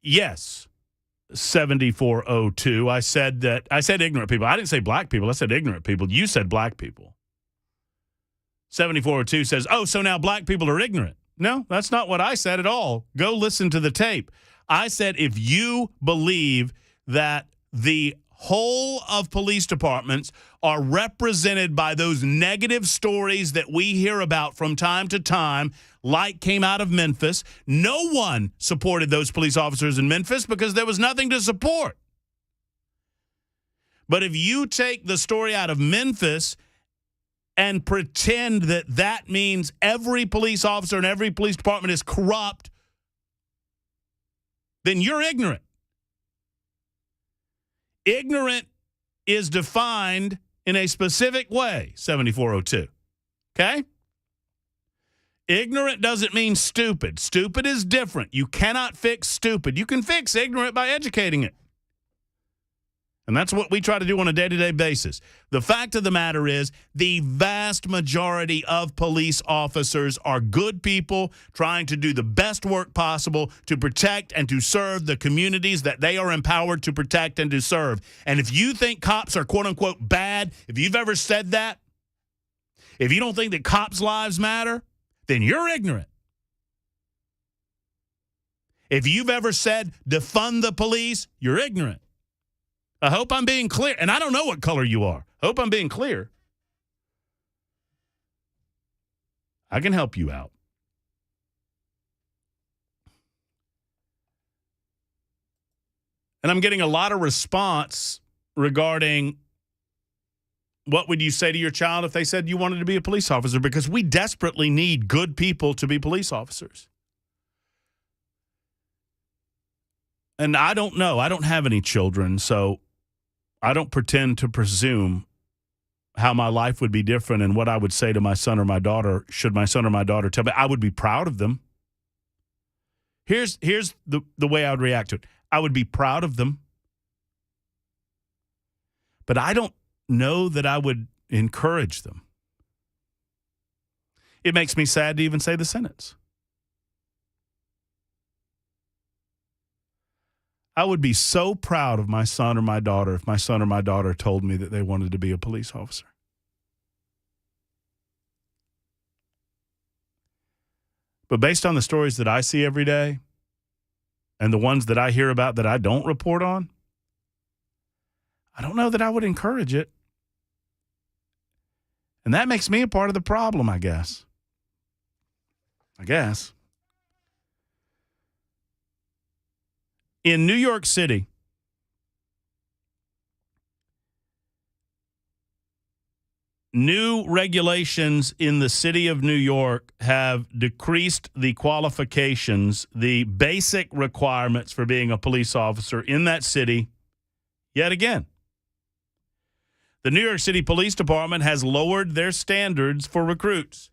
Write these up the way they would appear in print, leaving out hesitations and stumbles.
Yes, 7402. I said ignorant people. I didn't say black people. I said ignorant people. You said black people. 7402 says, oh, so now black people are ignorant. No, that's not what I said at all. Go listen to the tape. I said if you believe that the whole of police departments are represented by those negative stories that we hear about from time to time, like came out of Memphis, no one supported those police officers in Memphis because there was nothing to support. But if you take the story out of Memphis and pretend that that means every police officer in every police department is corrupt, then you're ignorant. Ignorant is defined in a specific way, 7402. Okay? Ignorant doesn't mean stupid. Stupid is different. You cannot fix stupid. You can fix ignorant by educating it. And that's what we try to do on a day-to-day basis. The fact of the matter is the vast majority of police officers are good people trying to do the best work possible to protect and to serve the communities that they are empowered to protect and to serve. And if you think cops are quote-unquote bad, if you've ever said that, if you don't think that cops' lives matter, then you're ignorant. If you've ever said defund the police, you're ignorant. I hope I'm being clear. And I don't know what color you are. I hope I'm being clear. I can help you out. And I'm getting a lot of response regarding what would you say to your child if they said you wanted to be a police officer, because we desperately need good people to be police officers. And I don't know. I don't have any children, so I don't pretend to presume how my life would be different and what I would say to my son or my daughter should my son or my daughter tell me. I would be proud of them. Here's the way I would react to it. I would be proud of them. But I don't know that I would encourage them. It makes me sad to even say the sentence. I would be so proud of my son or my daughter if my son or my daughter told me that they wanted to be a police officer. But based on the stories that I see every day and the ones that I hear about that I don't report on, I don't know that I would encourage it. And that makes me a part of the problem, I guess. In New York City, new regulations in the city of New York have decreased the qualifications, the basic requirements for being a police officer in that city yet again. The New York City Police Department has lowered their standards for recruits.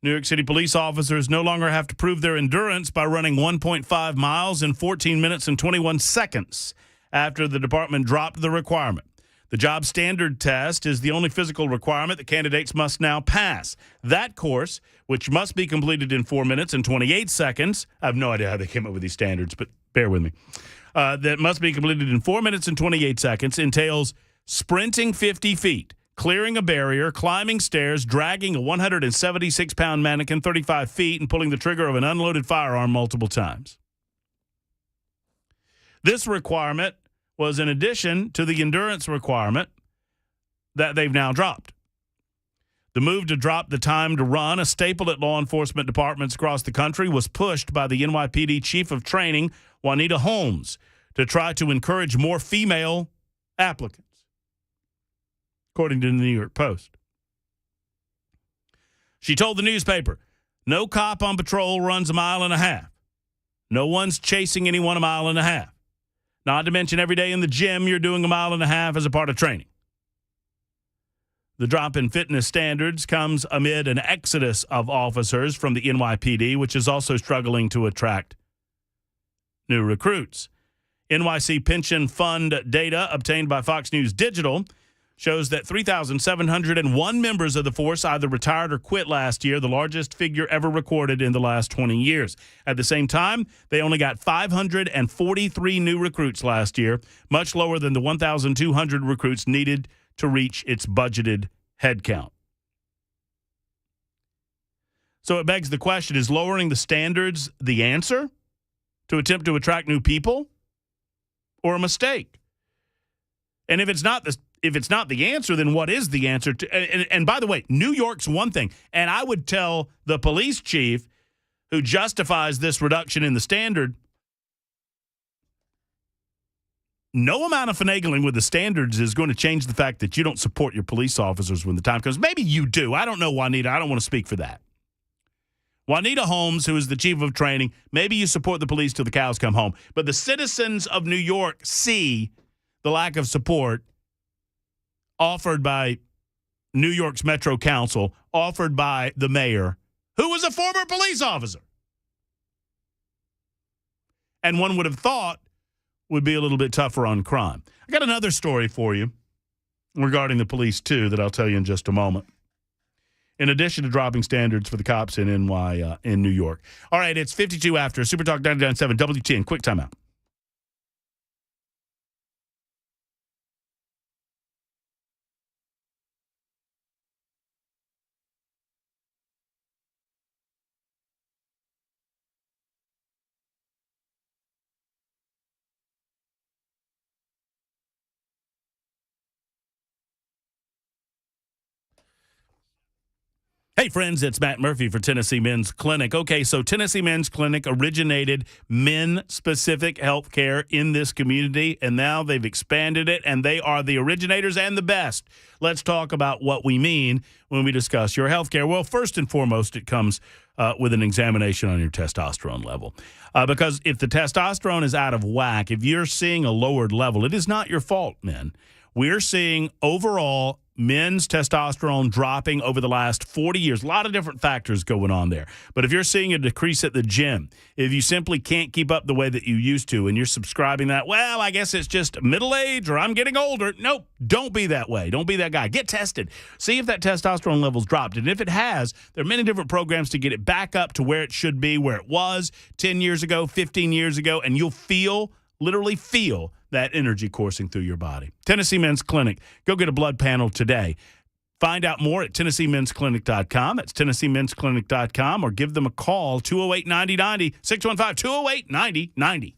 New York City police officers no longer have to prove their endurance by running 1.5 miles in 14 minutes and 21 seconds after the department dropped the requirement. The job standard test is the only physical requirement that candidates must now pass. That course, which must be completed in 4 minutes and 28 seconds, I have no idea how they came up with these standards, but bear with me, that must be completed in 4 minutes and 28 seconds, entails sprinting 50 feet, clearing a barrier, climbing stairs, dragging a 176-pound mannequin 35 feet, and pulling the trigger of an unloaded firearm multiple times. This requirement was in addition to the endurance requirement that they've now dropped. The move to drop the time to run, a staple at law enforcement departments across the country, was pushed by the NYPD Chief of Training, Juanita Holmes, to try to encourage more female applicants, according to the New York Post. She told the newspaper, no cop on patrol runs a mile and a half. No one's chasing anyone a mile and a half. Not to mention every day in the gym, you're doing a mile and a half as a part of training. The drop in fitness standards comes amid an exodus of officers from the NYPD, which is also struggling to attract new recruits. NYC Pension Fund data obtained by Fox News Digital shows that 3,701 members of the force either retired or quit last year, the largest figure ever recorded in the last 20 years. At the same time, they only got 543 new recruits last year, much lower than the 1,200 recruits needed to reach its budgeted headcount. So it begs the question, is lowering the standards the answer to attempt to attract new people, or a mistake? And if it's not the answer, then what is the answer? And by the way, New York's one thing. And I would tell the police chief who justifies this reduction in the standard, no amount of finagling with the standards is going to change the fact that you don't support your police officers when the time comes. Maybe you do. I don't know, Juanita. I don't want to speak for that. Juanita Holmes, who is the chief of training, maybe you support the police till the cows come home. But the citizens of New York see the lack of support offered by New York's Metro Council, offered by the mayor, who was a former police officer. And one would have thought would be a little bit tougher on crime. I got another story for you regarding the police, too, that I'll tell you in just a moment, in addition to dropping standards for the cops in New York. All right, it's 52 after. Super Talk 99.7 WTN. Quick timeout. Hey, friends, it's Matt Murphy for Tennessee Men's Clinic. Okay, so Tennessee Men's Clinic originated men-specific health care in this community, and now they've expanded it, and they are the originators and the best. Let's talk about what we mean when we discuss your health care. Well, first and foremost, it comes with an examination on your testosterone level. Because if the testosterone is out of whack, if you're seeing a lowered level, it is not your fault, men. We're seeing overall men's testosterone dropping over the last 40 years. A lot of different factors going on there. But if you're seeing a decrease at the gym, if you simply can't keep up the way that you used to and you're subscribing that, well, I guess it's just middle age or I'm getting older. Nope, don't be that way. Don't be that guy. Get tested. See if that testosterone level's dropped. And if it has, there are many different programs to get it back up to where it should be, where it was 10 years ago, 15 years ago, and you'll literally feel that energy coursing through your body. Tennessee Men's Clinic. Go get a blood panel today. Find out more at TennesseeMen'sClinic.com. That's TennesseeMen'sClinic.com, or give them a call, 208-9090, 615-208-9090.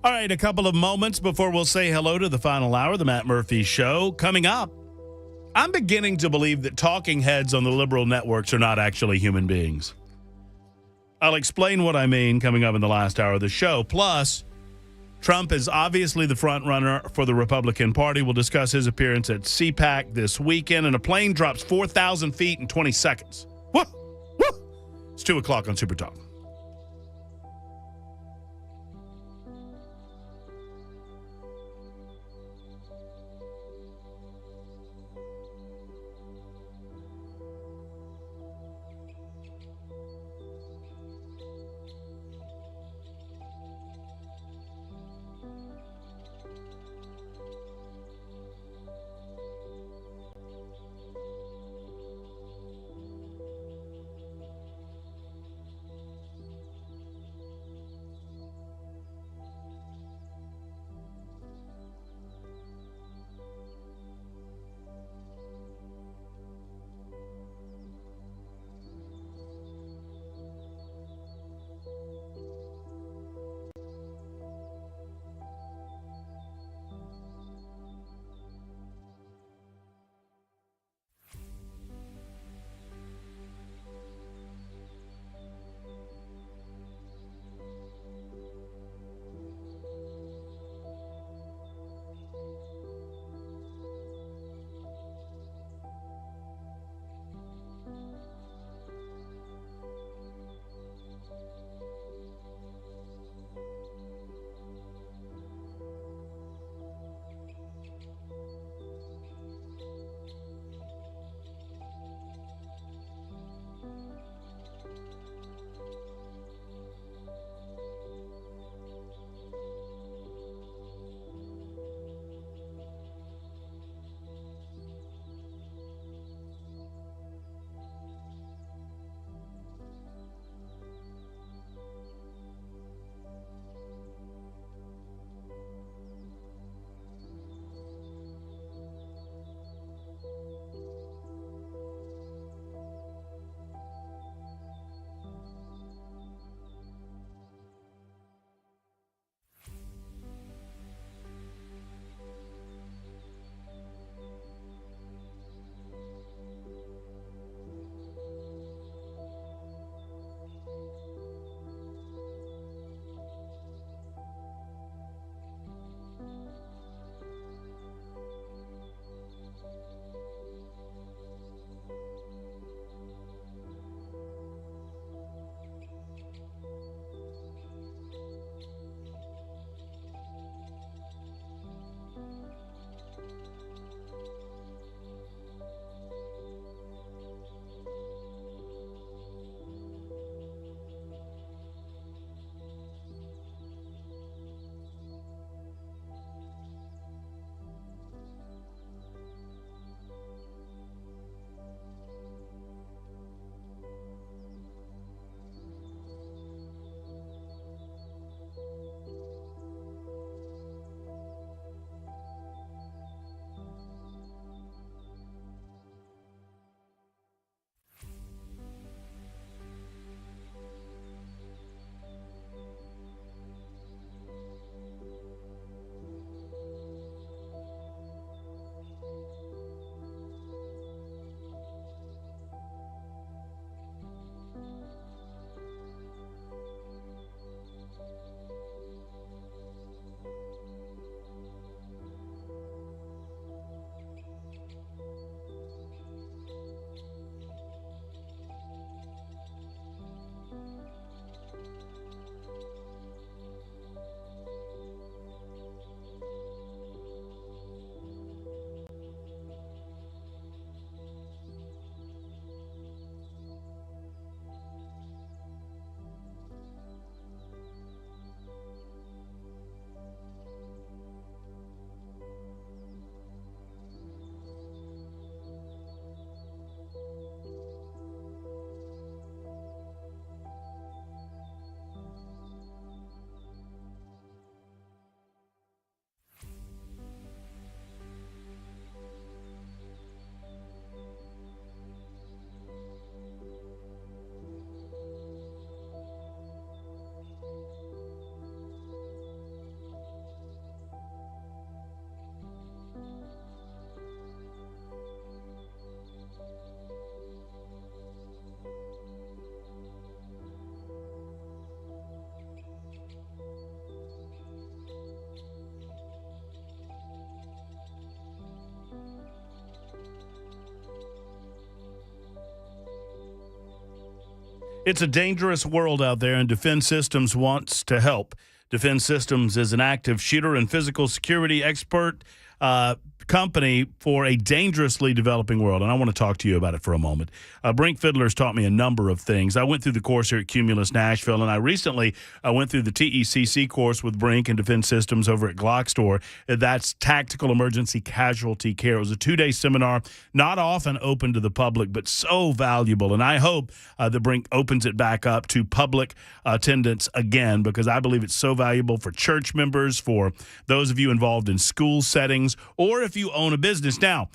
All right, a couple of moments before we'll say hello to the final hour of the Matt Murphy Show. Coming up, I'm beginning to believe that talking heads on the liberal networks are not actually human beings. I'll explain what I mean coming up in the last hour of the show. Plus, Trump is obviously the front runner for the Republican Party. We'll discuss his appearance at CPAC this weekend, and a plane drops 4,000 feet in 20 seconds. Woo! Woo! It's 2 o'clock on Super Talk. It's a dangerous world out there, and Defense Systems wants to help. Defense Systems is an active shooter and physical security expert company for a dangerously developing world, and I want to talk to you about it for a moment. Brink Fiddler's taught me a number of things. I went through the course here at Cumulus Nashville, and I recently went through the TECC course with Brink and Defense Systems over at Glock Store. That's Tactical Emergency Casualty Care. It was a 2-day seminar, not often open to the public, but so valuable, and I hope that Brink opens it back up to public attendance again, because I believe it's so valuable for church members, for those of you involved in school settings, or if you own a business. Now,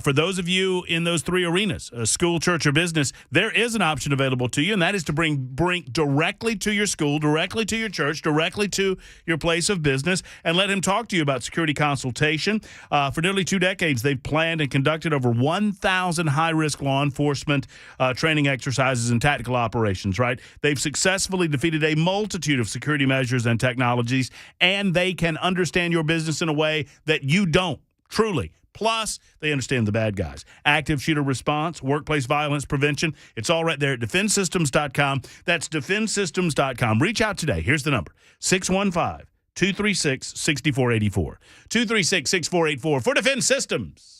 for those of you in those three arenas, school, church, or business, there is an option available to you, and that is to bring Brink directly to your school, directly to your church, directly to your place of business, and let him talk to you about security consultation. For nearly 2 decades, they've planned and conducted over 1,000 high-risk law enforcement training exercises and tactical operations, right? They've successfully defeated a multitude of security measures and technologies, and they can understand your business in a way that you don't. Truly. Plus, they understand the bad guys. Active shooter response, workplace violence prevention. It's all right there at defensesystems.com. That's defensesystems.com. Reach out today. Here's the number, 615-236-6484. 236-6484 for Defense Systems.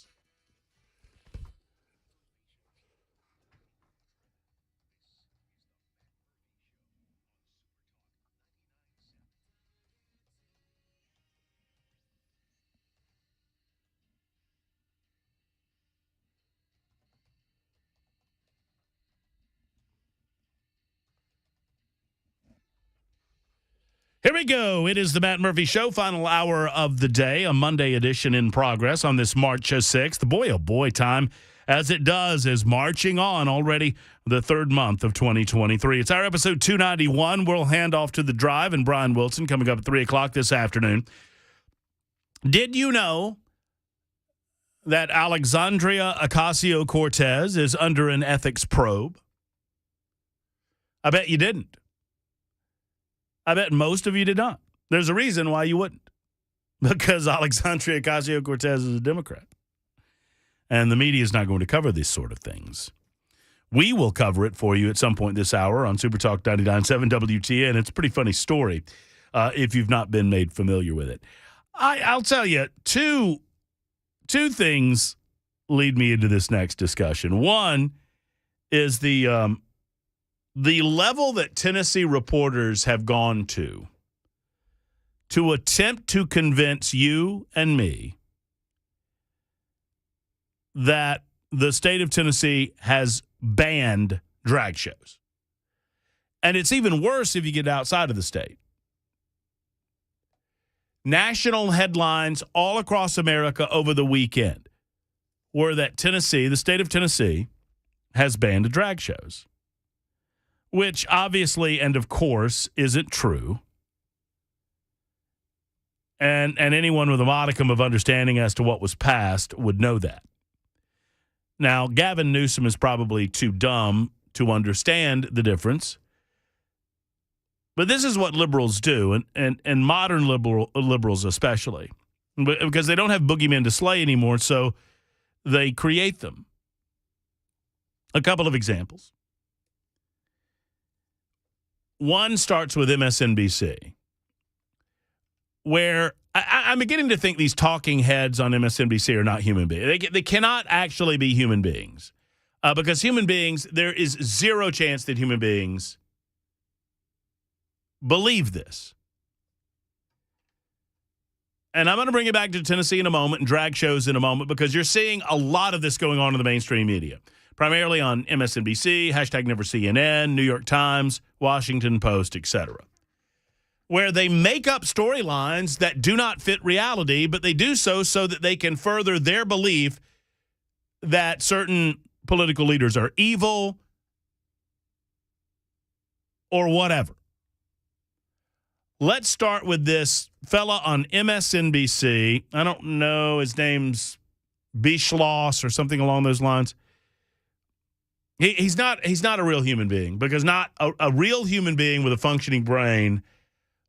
Here we go. It is the Matt Murphy Show, final hour of the day, a Monday edition in progress on this March 6th. Boy, oh boy, time as it does is marching on already the third month of 2023. It's our episode 291. We'll hand off to The Drive and Brian Wilson coming up at 3 o'clock this afternoon. Did you know that Alexandria Ocasio-Cortez is under an ethics probe? I bet you didn't. I bet most of you did not. There's a reason why you wouldn't. Because Alexandria Ocasio-Cortez is a Democrat. And the media is not going to cover these sort of things. We will cover it for you at some point this hour on Super Talk 99.7 WTN. It's a pretty funny story if you've not been made familiar with it. I'll tell you, two things lead me into this next discussion. One is the level that Tennessee reporters have gone to attempt to convince you and me that the state of Tennessee has banned drag shows. And it's even worse if you get outside of the state. National headlines all across America over the weekend were that Tennessee, the state of Tennessee, has banned drag shows. Which obviously and of course isn't true. And anyone with a modicum of understanding as to what was passed would know that. Now, Gavin Newsom is probably too dumb to understand the difference. But this is what liberals do, and modern liberals especially. Because they don't have boogeymen to slay anymore, so they create them. A couple of examples. One starts with MSNBC, where I'm beginning to think these talking heads on MSNBC are not human beings. They cannot actually be human beings because human beings, there is zero chance that human beings believe this. And I'm going to bring it back to Tennessee in a moment and drag shows in a moment because you're seeing a lot of this going on in the mainstream media. Primarily on MSNBC, #NeverCNN, New York Times, Washington Post, etc., where they make up storylines that do not fit reality, but they do so that they can further their belief that certain political leaders are evil or whatever. Let's start with this fella on MSNBC. I don't know, his name's Beschloss or something along those lines. He's not a real human being because not a real human being with a functioning brain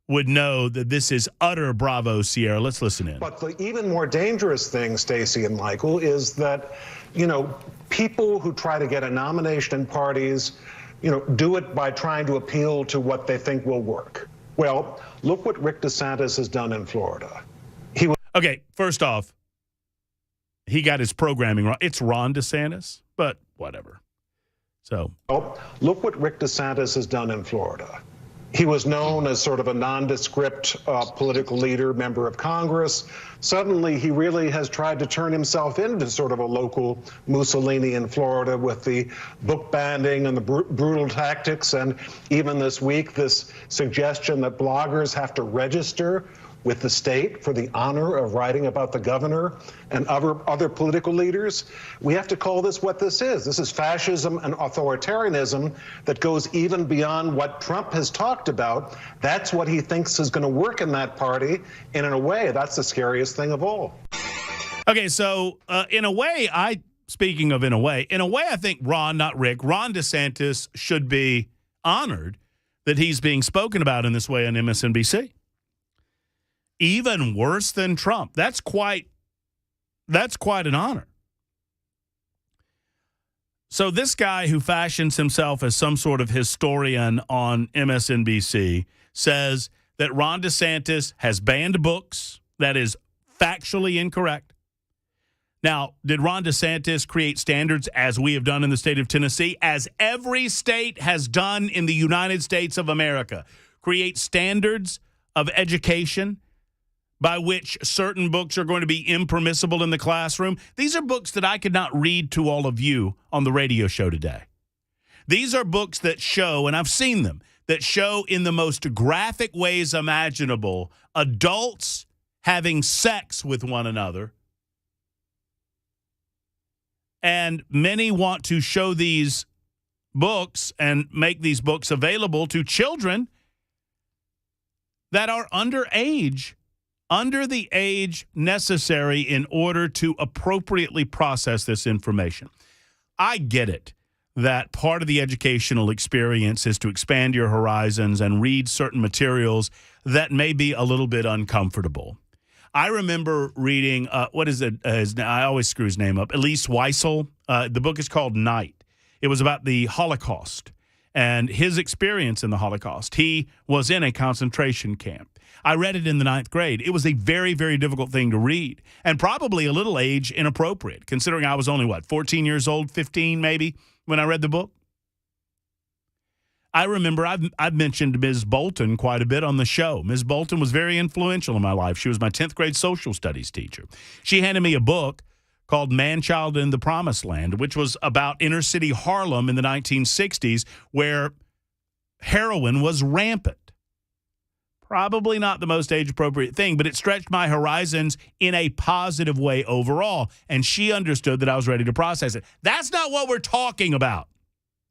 would know that this is utter Bravo Sierra. Let's listen in. But the even more dangerous thing, Stacey and Michael, is that, people who try to get a nomination in parties, do it by trying to appeal to what they think will work. Well, look what Rick DeSantis has done in Florida. Okay, first off, he got his programming wrong. It's Ron DeSantis, but whatever. So, look what Rick DeSantis has done in Florida. He was known as sort of a nondescript political leader, member of Congress. Suddenly, he really has tried to turn himself into sort of a local Mussolini in Florida with the book banning and the brutal tactics. And even this week, this suggestion that bloggers have to register with the state for the honor of writing about the governor and other political leaders. We have to call this what this is. This is fascism and authoritarianism that goes even beyond what Trump has talked about. That's what he thinks is going to work in that party. And in a way, that's the scariest thing of all. Okay, so in a way, I think Ron, not Rick, Ron DeSantis should be honored that he's being spoken about in this way on MSNBC. Even worse than Trump. That's quite an honor. So this guy who fashions himself as some sort of historian on MSNBC says that Ron DeSantis has banned books. That is factually incorrect. Now, did Ron DeSantis create standards as we have done in the state of Tennessee, as every state has done in the United States of America? Create standards of education by which certain books are going to be impermissible in the classroom. These are books that I could not read to all of you on the radio show today. These are books that show, and I've seen them, that show in the most graphic ways imaginable adults having sex with one another. And many want to show these books and make these books available to children that are underage, under the age necessary in order to appropriately process this information. I get it that part of the educational experience is to expand your horizons and read certain materials that may be a little bit uncomfortable. I remember reading, I always screw his name up, Elise Weissel. The book is called Night. It was about the Holocaust and his experience in the Holocaust. He was in a concentration camp. I read it in the 9th grade. It was a very, very difficult thing to read and probably a little age inappropriate, considering I was only, 14 years old, 15 maybe, when I read the book. I remember I've mentioned Ms. Bolton quite a bit on the show. Ms. Bolton was very influential in my life. She was my 10th grade social studies teacher. She handed me a book called Man-Child in the Promised Land, which was about inner city Harlem in the 1960s, where heroin was rampant. Probably not the most age-appropriate thing, but it stretched my horizons in a positive way overall, and she understood that I was ready to process it. That's not what we're talking about.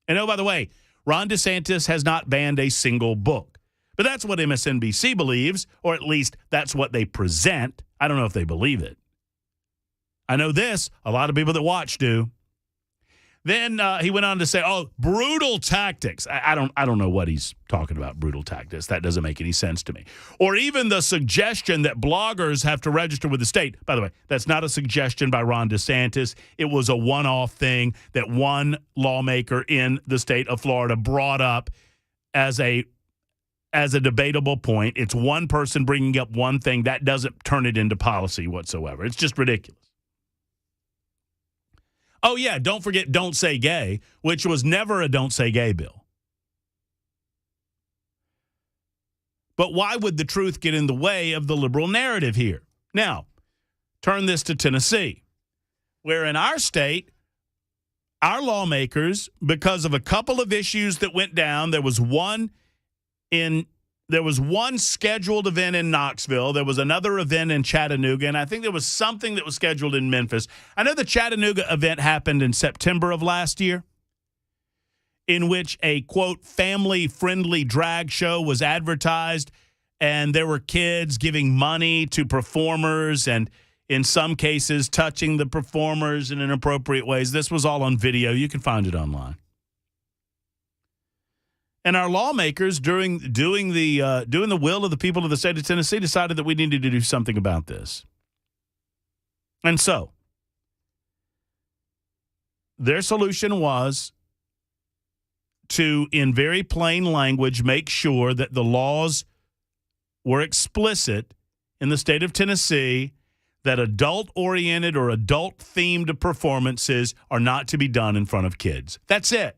And oh, by the way, Ron DeSantis has not banned a single book. But that's what MSNBC believes, or at least that's what they present. I don't know if they believe it. I know this. A lot of people that watch do. Then he went on to say, brutal tactics. I don't know what he's talking about, brutal tactics. That doesn't make any sense to me. Or even the suggestion that bloggers have to register with the state. By the way, that's not a suggestion by Ron DeSantis. It was a one-off thing that one lawmaker in the state of Florida brought up as a debatable point. It's one person bringing up one thing. That doesn't turn it into policy whatsoever. It's just ridiculous. Oh, yeah, don't forget Don't Say Gay, which was never a Don't Say Gay bill. But why would the truth get in the way of the liberal narrative here? Now, turn this to Tennessee, where in our state, our lawmakers, because of a couple of issues that went down, there was one scheduled event in Knoxville. There was another event in Chattanooga, and I think there was something that was scheduled in Memphis. I know the Chattanooga event happened in September of last year, in which a, quote, family-friendly drag show was advertised, and there were kids giving money to performers and, in some cases, touching the performers in inappropriate ways. This was all on video. You can find it online. And our lawmakers, doing the will of the people of the state of Tennessee, decided that we needed to do something about this. And so, their solution was to, in very plain language, make sure that the laws were explicit in the state of Tennessee that adult-oriented or adult-themed performances are not to be done in front of kids. That's it.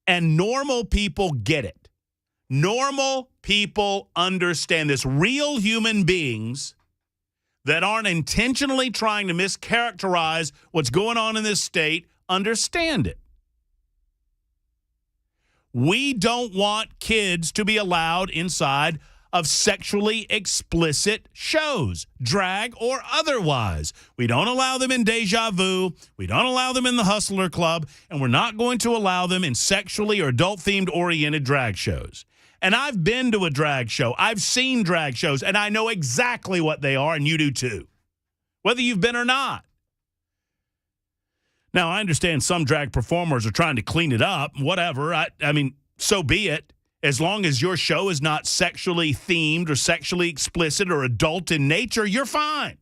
And normal people get it. Normal people understand this. Real human beings that aren't intentionally trying to mischaracterize what's going on in this state understand it. We don't want kids to be allowed inside of sexually explicit shows, drag or otherwise. We don't allow them in Deja Vu. We don't allow them in the Hustler Club. And we're not going to allow them in sexually or adult-themed oriented drag shows. And I've been to a drag show. I've seen drag shows, and I know exactly what they are, and you do too, whether you've been or not. Now, I understand some drag performers are trying to clean it up, whatever. I mean, so be it. As long as your show is not sexually themed or sexually explicit or adult in nature, you're fine.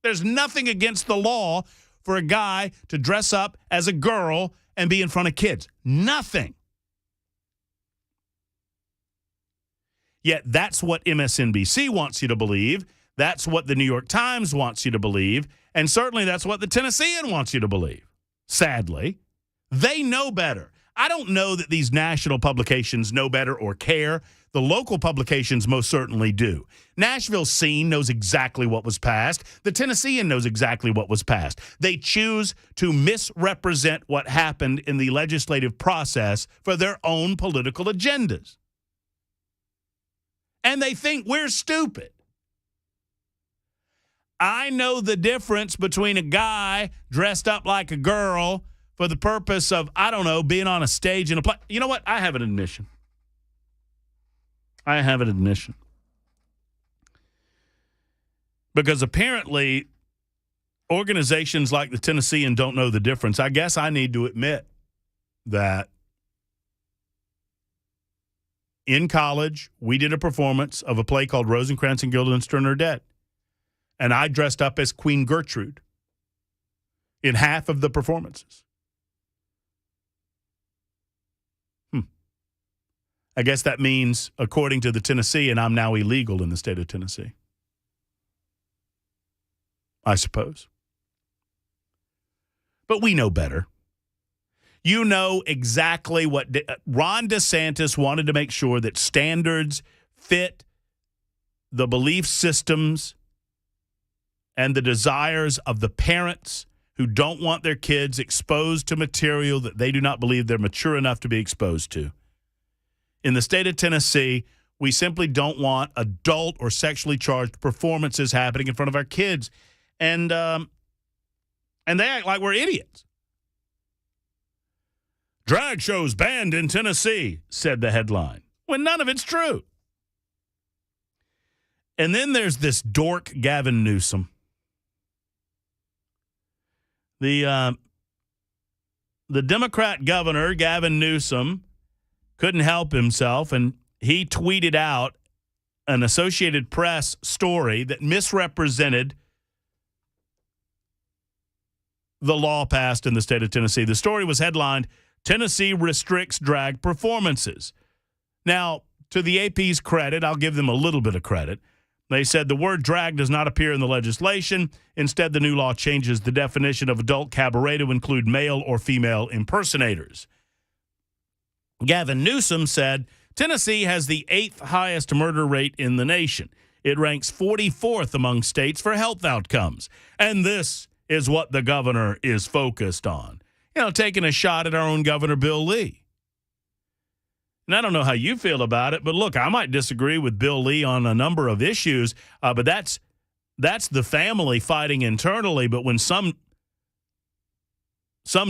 There's nothing against the law for a guy to dress up as a girl and be in front of kids. Nothing. Yet that's what MSNBC wants you to believe. That's what the New York Times wants you to believe. And certainly that's what the Tennessean wants you to believe. Sadly, they know better. I don't know that these national publications know better or care. The local publications most certainly do. Nashville's Scene knows exactly what was passed. The Tennessean knows exactly what was passed. They choose to misrepresent what happened in the legislative process for their own political agendas. And they think we're stupid. I know the difference between a guy dressed up like a girl for the purpose of, I don't know, being on a stage in a play. You know what? I have an admission. Because apparently organizations like the Tennessean don't know the difference. I guess I need to admit that in college, we did a performance of a play called Rosencrantz and Guildenstern Are Dead. And I dressed up as Queen Gertrude in half of the performances. I guess that means, according to the Tennessean, I'm now illegal in the state of Tennessee. I suppose. But we know better. You know exactly what Ron DeSantis wanted to make sure that standards fit the belief systems and the desires of the parents who don't want their kids exposed to material that they do not believe they're mature enough to be exposed to. In the state of Tennessee, we simply don't want adult or sexually charged performances happening in front of our kids. And they act like we're idiots. Drag shows banned in Tennessee, said the headline, when none of it's true. And then there's this dork, Gavin Newsom. The Democrat governor, Gavin Newsom, couldn't help himself, and he tweeted out an Associated Press story that misrepresented the law passed in the state of Tennessee. The story was headlined, Tennessee Restricts Drag Performances. Now, to the AP's credit, I'll give them a little bit of credit. They said the word drag does not appear in the legislation. Instead, the new law changes the definition of adult cabaret to include male or female impersonators. Gavin Newsom said, Tennessee has the 8th highest murder rate in the nation. It ranks 44th among states for health outcomes. And this is what the governor is focused on. You know, taking a shot at our own Governor Bill Lee. And I don't know how you feel about it, but look, I might disagree with Bill Lee on a number of issues, but that's the family fighting internally. But when some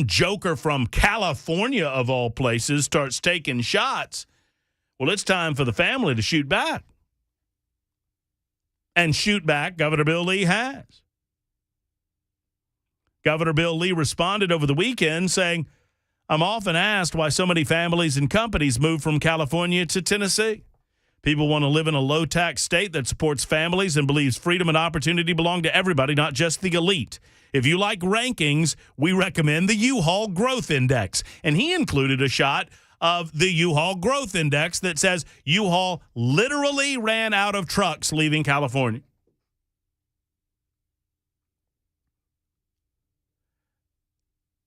joker from California, of all places, starts taking shots, well, it's time for the family to shoot back. And shoot back Governor Bill Lee has. Governor Bill Lee responded over the weekend saying, I'm often asked why so many families and companies move from California to Tennessee. People want to live in a low-tax state that supports families and believes freedom and opportunity belong to everybody, not just the elite. If you like rankings, we recommend the U-Haul Growth Index. And he included a shot of the U-Haul Growth Index that says U-Haul literally ran out of trucks leaving California.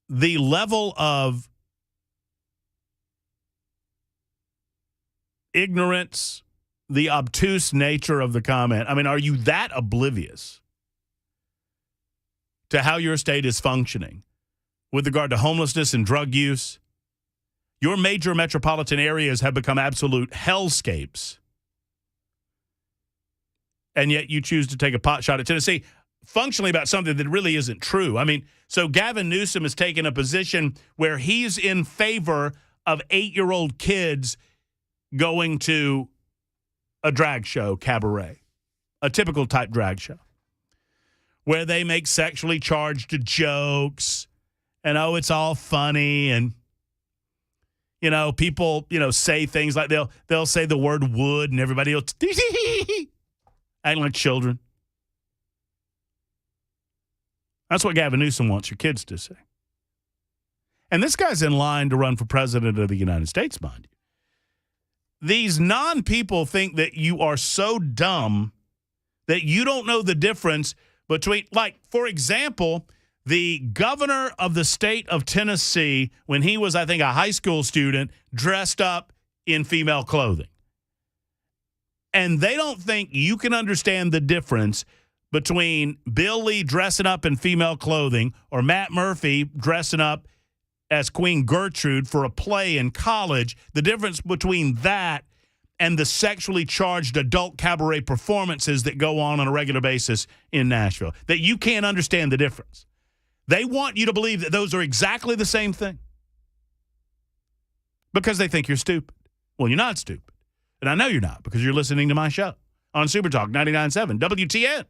The level of ignorance, the obtuse nature of the comment. I mean, are you that oblivious to how your state is functioning with regard to homelessness and drug use? Your major metropolitan areas have become absolute hellscapes. And yet you choose to take a pot shot at Tennessee, functionally about something that really isn't true. I mean, so Gavin Newsom has taken a position where he's in favor of 8-year-old kids going to a drag show, cabaret, a typical type drag show, where they make sexually charged jokes and, oh, it's all funny. And, you know, people, you know, say things like they'll say the word wood and everybody will acting like children. That's what Gavin Newsom wants your kids to say. And this guy's in line to run for president of the United States, mind you. These non-people think that you are so dumb that you don't know the difference between, like, for example, the governor of the state of Tennessee, when he was, I think, a high school student, dressed up in female clothing. And they don't think you can understand the difference between Bill Lee dressing up in female clothing or Matt Murphy dressing up as Queen Gertrude for a play in college, the difference between that and the sexually charged adult cabaret performances that go on a regular basis in Nashville, that you can't understand the difference. They want you to believe that those are exactly the same thing because they think you're stupid. Well, you're not stupid. And I know you're not because you're listening to my show on Super Talk 99.7 WTN.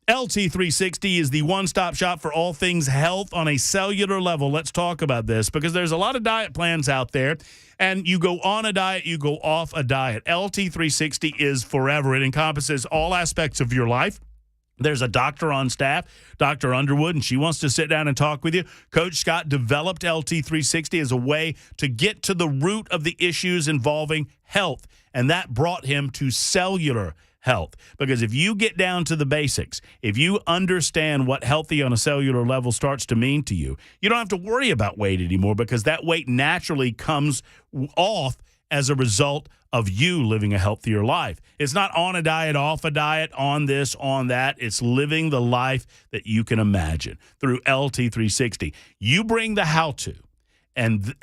LT360 is the one-stop shop for all things health on a cellular level. Let's talk about this because there's a lot of diet plans out there, and you go on a diet, you go off a diet. LT360 is forever. It encompasses all aspects of your life. There's a doctor on staff, Dr. Underwood, and she wants to sit down and talk with you. Coach Scott developed LT360 as a way to get to the root of the issues involving health, and that brought him to cellular health. Because if you get down to the basics, if you understand what healthy on a cellular level starts to mean to you, you don't have to worry about weight anymore because that weight naturally comes off as a result of you living a healthier life. It's not on a diet, off a diet, on this, on that. It's living the life that you can imagine through LT360. You bring the how-to, and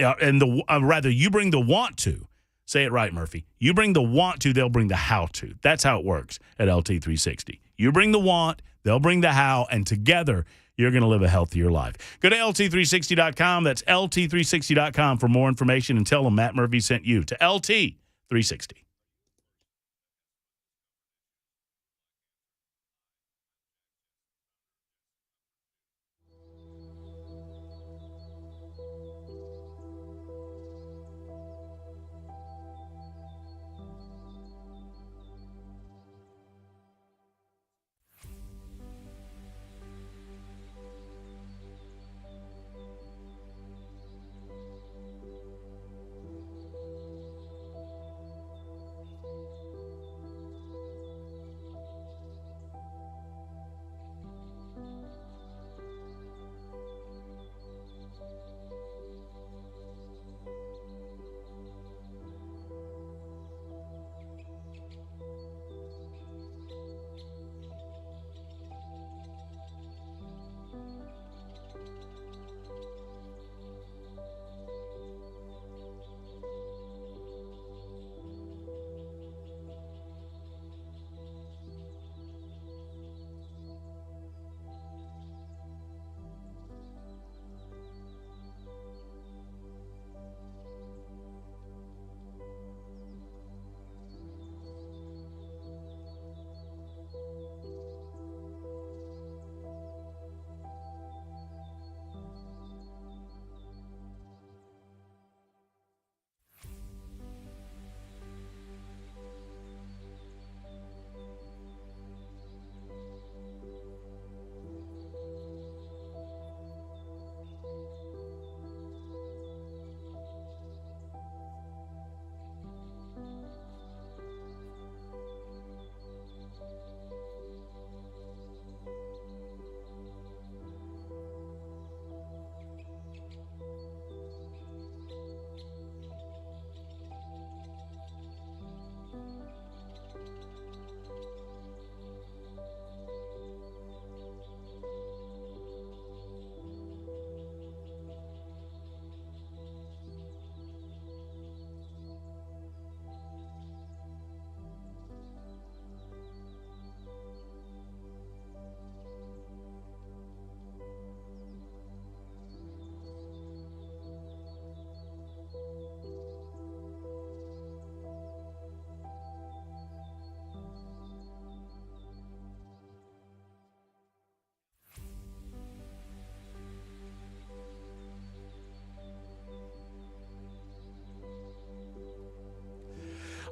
rather you bring the want-to. Say it right, Murphy. You bring the want to, they'll bring the how to. That's how it works at LT360. You bring the want, they'll bring the how, and together you're going to live a healthier life. Go to LT360.com. That's LT360.com for more information, and tell them Matt Murphy sent you to LT360.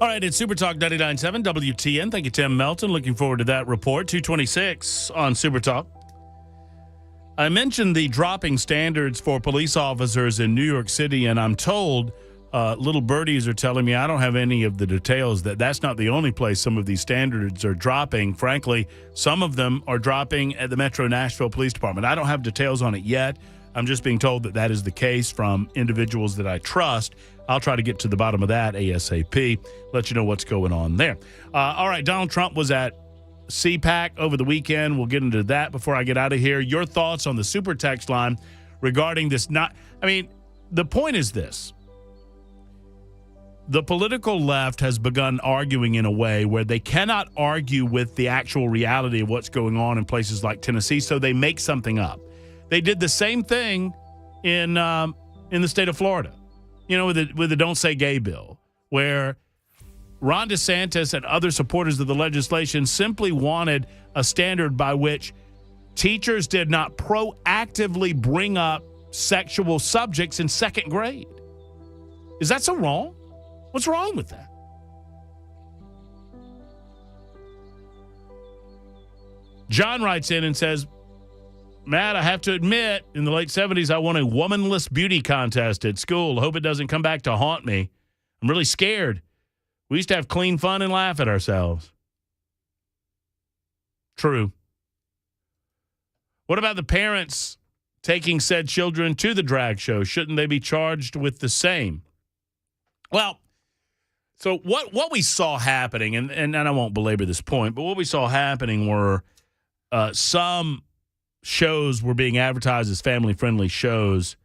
All right, it's Super Talk 99.7 WTN. Thank you, Tim Melton. Looking forward to that report. 226 on Super Talk. I mentioned the dropping standards for police officers in New York City, and I'm told little birdies are telling me I don't have any of the details that that's not the only place some of these standards are dropping. Frankly, some of them are dropping at the Metro Nashville Police Department. I don't have details on it yet. I'm just being told that that is the case from individuals that I trust. I'll try to get to the bottom of that ASAP, let you know what's going on there. All right, Donald Trump was at CPAC over the weekend. We'll get into that before I get out of here. Your thoughts on the super text line regarding this? The point is this. The political left has begun arguing in a way where they cannot argue with the actual reality of what's going on in places like Tennessee, so they make something up. They did the same thing in the state of Florida, with the Don't Say Gay bill, where Ron DeSantis and other supporters of the legislation simply wanted a standard by which teachers did not proactively bring up sexual subjects in second grade. Is that so wrong? What's wrong with that? John writes in and says, Matt, I have to admit, in the late 70s, I won a womanless beauty contest at school. Hope it doesn't come back to haunt me. I'm really scared. We used to have clean fun and laugh at ourselves. True. What about the parents taking said children to the drag show? Shouldn't they be charged with the same? Well, so what we saw happening, and I won't belabor this point, but what we saw happening were some shows were being advertised as family-friendly shows,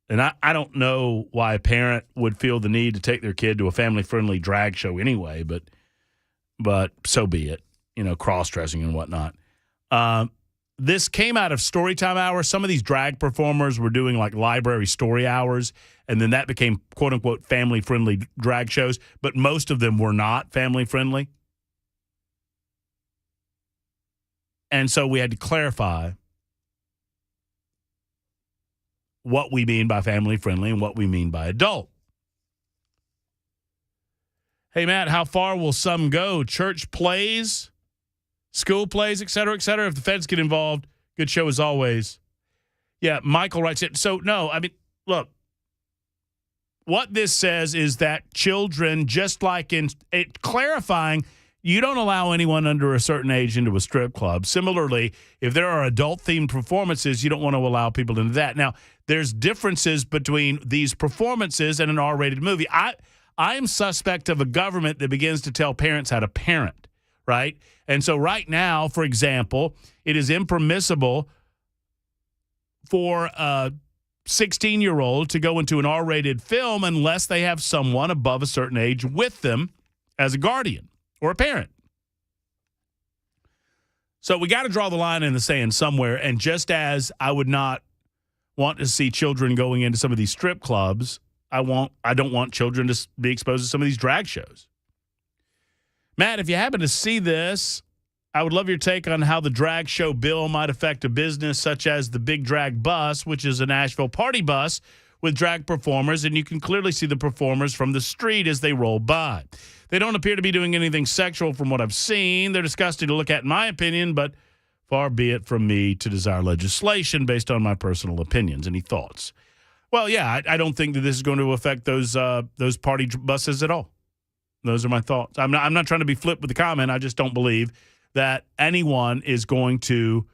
and I don't know why a parent would feel the need to take their kid to a family-friendly drag show anyway, but so be it, cross-dressing and whatnot. This came out of Storytime Hour. Some of these drag performers were doing like library story hours, and then that became quote-unquote family-friendly drag shows, but most of them were not family-friendly. And so we had to clarify what we mean by family-friendly and what we mean by adult. Hey, Matt, how far will some go? Church plays, school plays, et cetera, if the feds get involved. Good show as always. Yeah, Michael writes it. So, no, look, what this says is that children, just like in it, clarifying, you don't allow anyone under a certain age into a strip club. Similarly, if there are adult-themed performances, you don't want to allow people into that. Now, there's differences between these performances and an R-rated movie. I am suspect of a government that begins to tell parents how to parent, right? And so right now, for example, it is impermissible for a 16-year-old to go into an R-rated film unless they have someone above a certain age with them as a guardian or a parent. So we got to draw the line in the sand somewhere. And just as I would not want to see children going into some of these strip clubs, I don't want children to be exposed to some of these drag shows. Matt, if you happen to see this, I would love your take on how the drag show bill might affect a business such as the Big Drag Bus, which is a Nashville party bus with drag performers, and you can clearly see the performers from the street as they roll by. They don't appear to be doing anything sexual from what I've seen. They're disgusting to look at, in my opinion, but far be it from me to desire legislation based on my personal opinions. Any thoughts? Well, yeah, I don't think that this is going to affect those party buses at all. Those are my thoughts. I'm not trying to be flip with the comment. I just don't believe that anyone is going to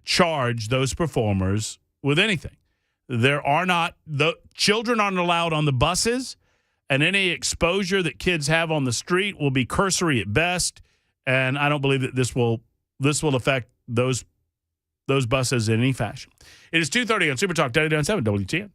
charge those performers with anything. The children aren't allowed on the buses, and any exposure that kids have on the street will be cursory at best. And I don't believe that this will affect those buses in any fashion. It is 2:30 on Super Talk 99.7 WTN.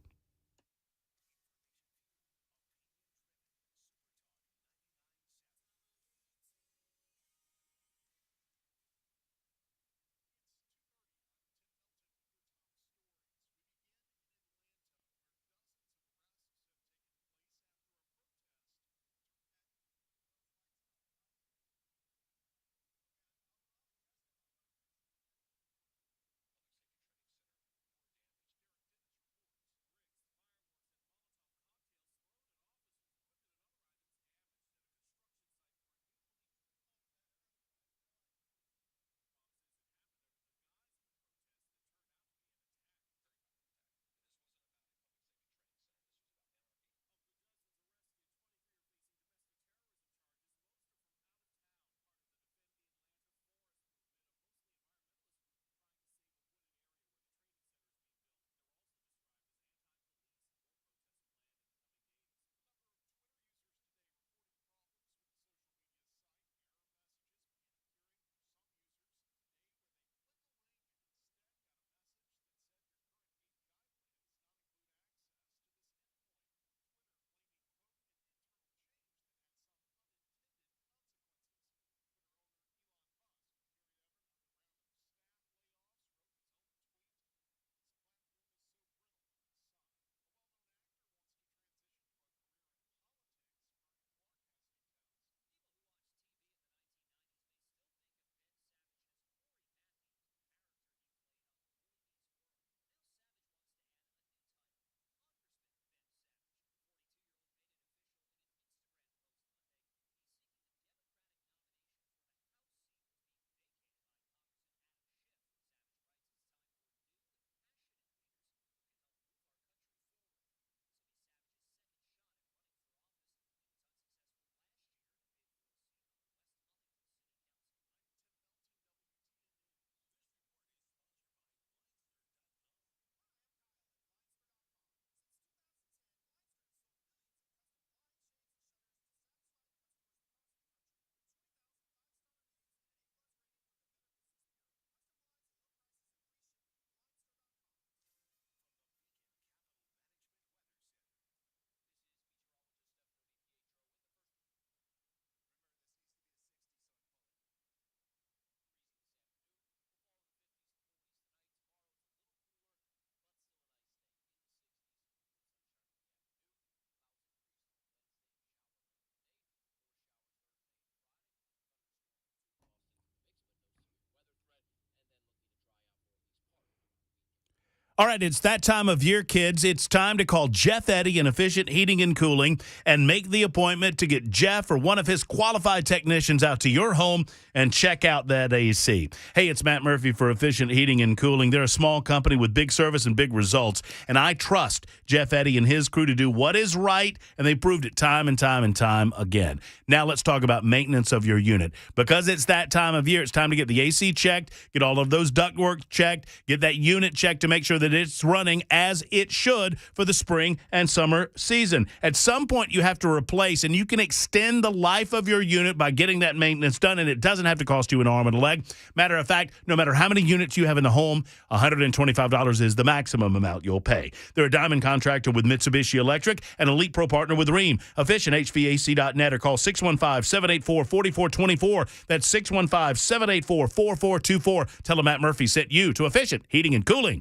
All right, it's that time of year, kids. It's time to call Jeff Eddy in Efficient Heating and Cooling and make the appointment to get Jeff or one of his qualified technicians out to your home and check out that AC. Hey, it's Matt Murphy for Efficient Heating and Cooling. They're a small company with big service and big results, and I trust Jeff Eddy and his crew to do what is right, and they proved it time and time and time again. Now let's talk about maintenance of your unit. Because it's that time of year, it's time to get the AC checked, get all of those ductwork checked, get that unit checked to make sure that it's running as it should for the spring and summer season. At some point, you have to replace, and you can extend the life of your unit by getting that maintenance done, and it doesn't have to cost you an arm and a leg. Matter of fact, no matter how many units you have in the home, $125 is the maximum amount you'll pay. They're a diamond contractor with Mitsubishi Electric, an Elite Pro partner with Rheem, efficienthvac.net, or call 615-784-4424. That's 615-784-4424. Tell them Matt Murphy sent you to Efficient Heating and Cooling.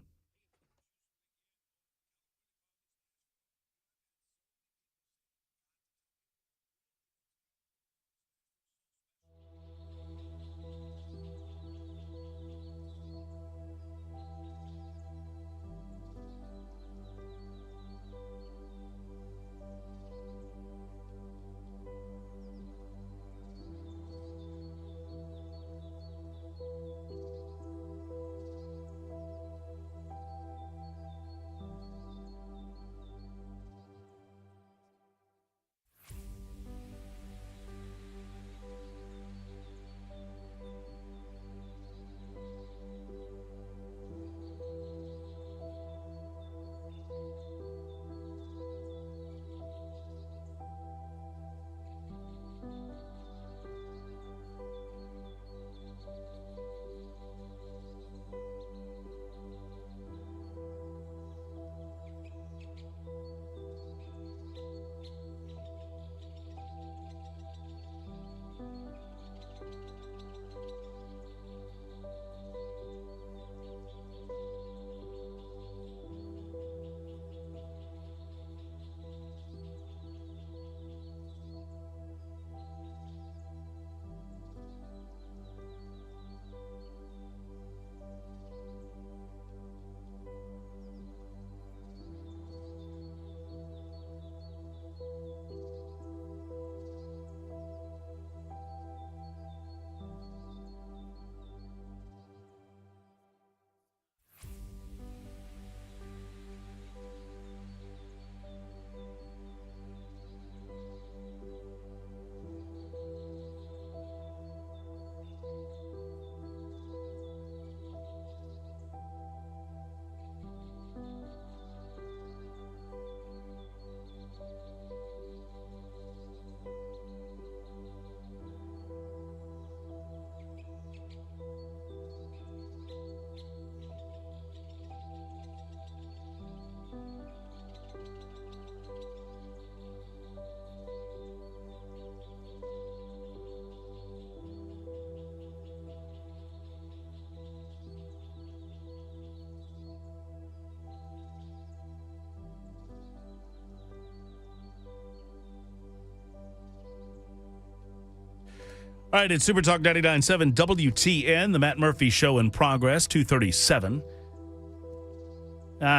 All right, it's Super Talk 99.7 WTN, the Matt Murphy Show in progress, 2:37.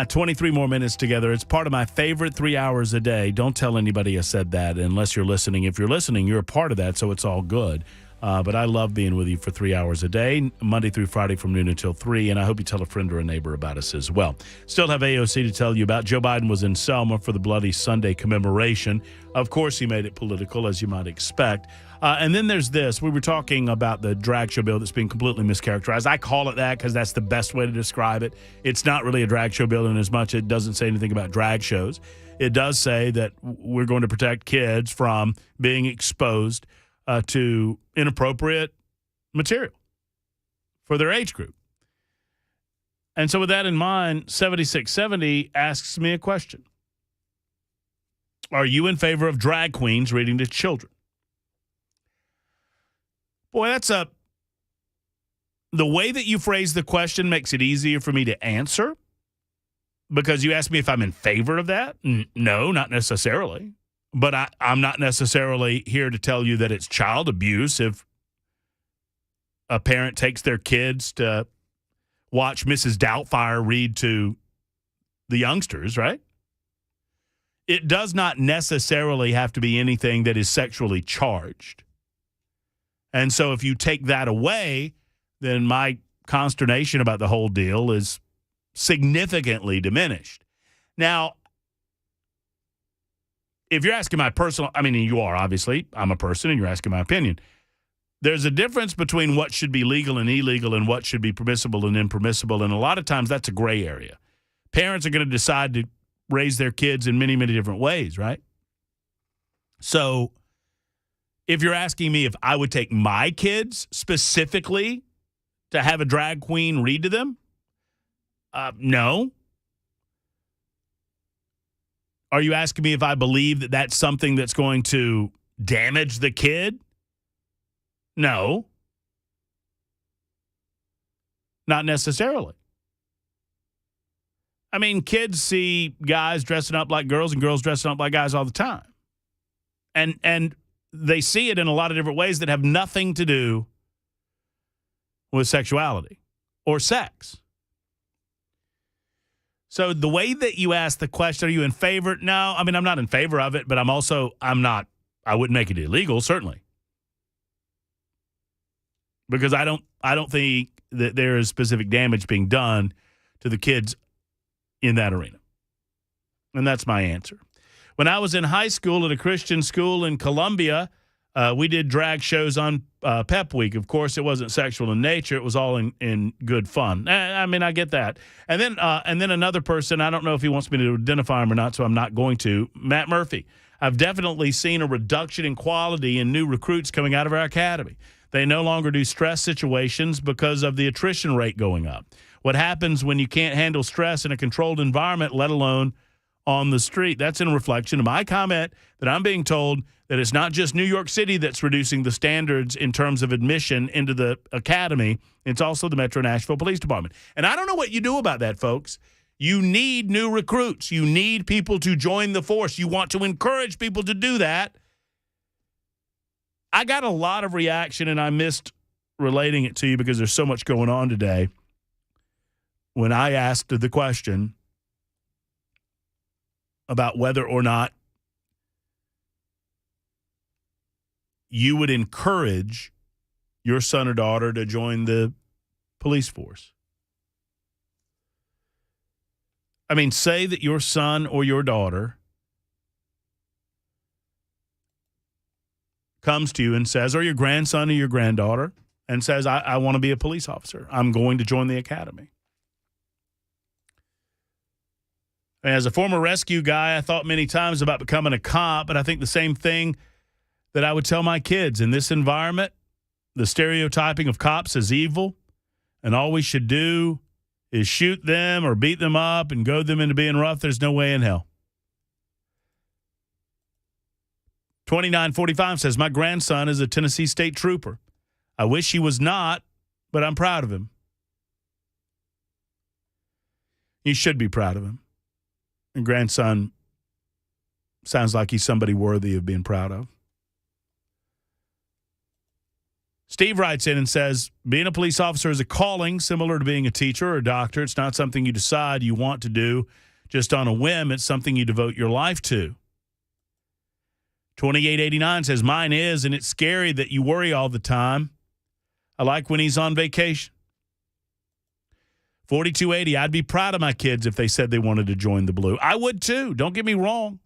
23 more minutes together. It's part of my favorite 3 hours a day. Don't tell anybody I said that unless you're listening. If you're listening, you're a part of that, so it's all good. But I love being with you for 3 hours a day, Monday through Friday from noon until 3, and I hope you tell a friend or a neighbor about us as well. Still have AOC to tell you about. Joe Biden was in Selma for the Bloody Sunday commemoration. Of course, he made it political, as you might expect. And then there's this. We were talking about the drag show bill that's being completely mischaracterized. I call it that because that's the best way to describe it. It's not really a drag show bill in as much it doesn't say anything about drag shows. It does say that we're going to protect kids from being exposed to inappropriate material for their age group. And so with that in mind, 7670 asks me a question. Are you in favor of drag queens reading to children? Boy, the way that you phrase the question makes it easier for me to answer, because you asked me if I'm in favor of that. No, not necessarily. But I'm not necessarily here to tell you that it's child abuse if a parent takes their kids to watch Mrs. Doubtfire read to the youngsters, right? It does not necessarily have to be anything that is sexually charged. And so if you take that away, then my consternation about the whole deal is significantly diminished. Now, if you're asking my personal, I mean, you are, obviously. I'm a person, and you're asking my opinion. There's a difference between what should be legal and illegal and what should be permissible and impermissible, and a lot of times that's a gray area. Parents are going to decide to raise their kids in many, many different ways, right? So if you're asking me if I would take my kids specifically to have a drag queen read to them, no. Are you asking me if I believe that that's something that's going to damage the kid? No. Not necessarily. I mean, kids see guys dressing up like girls and girls dressing up like guys all the time. And they see it in a lot of different ways that have nothing to do with sexuality or sex. So the way that you ask the question, are you in favor? No, I mean, I'm not in favor of it, but I wouldn't make it illegal, certainly. Because I don't think that there is specific damage being done to the kids in that arena. And that's my answer. When I was in high school at a Christian school in Columbia, we did drag shows on Pep Week. Of course, it wasn't sexual in nature. It was all in good fun. I mean, I get that. And then another person, I don't know if he wants me to identify him or not, so I'm not going to, Matt Murphy. I've definitely seen a reduction in quality in new recruits coming out of our academy. They no longer do stress situations because of the attrition rate going up. What happens when you can't handle stress in a controlled environment, let alone on the street? That's in reflection of my comment that I'm being told that it's not just New York City that's reducing the standards in terms of admission into the academy. It's also the Metro Nashville Police Department. And I don't know what you do about that, folks. You need new recruits. You need people to join the force. You want to encourage people to do that. I got a lot of reaction, and I missed relating it to you because there's so much going on today. When I asked the question about whether or not you would encourage your son or daughter to join the police force. I mean, say that your son or your daughter comes to you and says, or your grandson or your granddaughter, and says, I want to be a police officer. I'm going to join the academy. As a former rescue guy, I thought many times about becoming a cop, but I think the same thing that I would tell my kids. In this environment, the stereotyping of cops as evil, and all we should do is shoot them or beat them up and goad them into being rough. There's no way in hell. 2945 says, my grandson is a Tennessee State Trooper. I wish he was not, but I'm proud of him. You should be proud of him. Your grandson sounds like he's somebody worthy of being proud of. Steve writes in and says, being a police officer is a calling similar to being a teacher or a doctor. It's not something you decide you want to do just on a whim. It's something you devote your life to. 2889 says, mine is, and it's scary that you worry all the time. I like when he's on vacation. 4280, I'd be proud of my kids if they said they wanted to join the Blue. I would too. Don't get me wrong.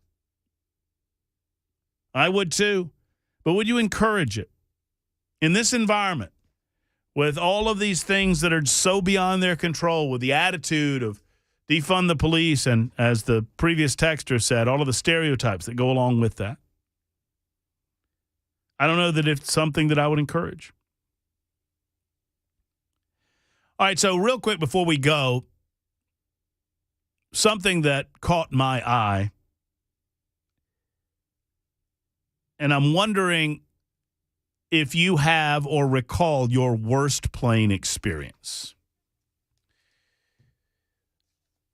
I would too. But would you encourage it? In this environment, with all of these things that are so beyond their control, with the attitude of defund the police, and as the previous texter said, all of the stereotypes that go along with that, I don't know that it's something that I would encourage. All right, so real quick before we go, something that caught my eye, and I'm wondering if you have or recall your worst plane experience.